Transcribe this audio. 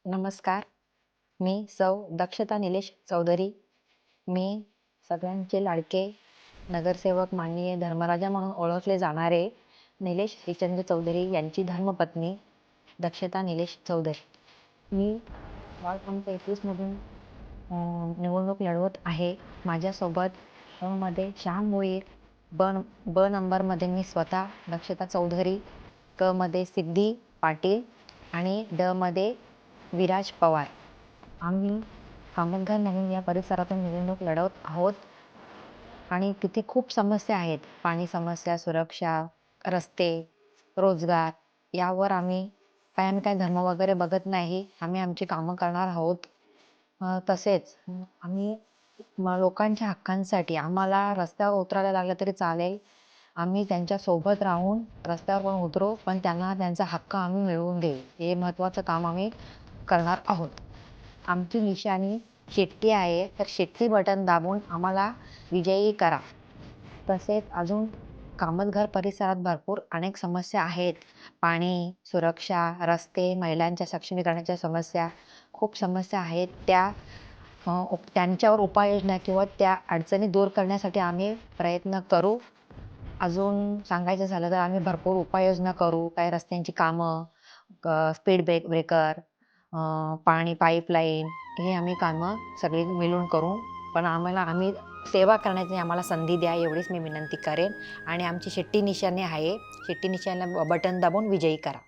नमस्कार. मी सौ दक्षता निलेश चौधरी. मी सगळ्यांचे लाडके नगरसेवक माननीय धर्मराजा म्हणून ओळखले जाणारे निलेश श्रीचंद्र चौधरी यांची धर्मपत्नी दक्षता निलेश चौधरी. मी वार्ड क्रमांक 31 मधून निवडणूक लढवत आहे. माझ्यासोबत मध्ये श्याम भोईर, ब नंबरमध्ये मी स्वतः दक्षता चौधरी, क मध्ये सिद्धी पाटील आणि ड मध्ये विराज पवार. आम्ही कामतघर नवीन या परिसरातून निवडणूक लढवत आहोत आणि तिथे खूप समस्या आहेत. पाणी समस्या, सुरक्षा, रस्ते, रोजगार यावर आम्ही काय धर्म वगैरे बघत नाही. आम्ही आमची कामं करणार आहोत. तसेच आम्ही लोकांच्या हक्कांसाठी आम्हाला रस्त्यावर उतरायला लागलं तरी चालेल. आम्ही त्यांच्या सोबत राहून रस्त्यावर पण उतरू, पण त्यांना त्यांचा हक्क आम्ही मिळवून देऊ. हे महत्त्वाचं काम आम्ही करणार आहोत. आमची निशाणी शेट्टी आहे, तर शेट्टी बटन दाबून आम्हाला विजयी करा. तसेच अजून कामतघर परिसरात भरपूर अनेक समस्या आहेत. पाणी, सुरक्षा, रस्ते, महिलांच्या सक्षमीकरणाच्या समस्या, खूप समस्या आहेत. त्यांच्यावर उपाययोजना किंवा त्या अडचणी दूर करण्यासाठी आम्ही प्रयत्न करू. अजून सांगायचं झालं तर आम्ही भरपूर उपाययोजना करू. काय रस्त्यांची कामं, स्पीड ब्रेकर, पाणी पाईपलाईन, हे आम्ही कामं सगळी मिळून करू. पण आम्ही सेवा करण्याची आम्हाला संधी द्या, एवढीच मी विनंती करेन. आणि आमची शेट्टी निशाणी आहे, शेट्टी निशाणीला बटन दाबून विजयी करा.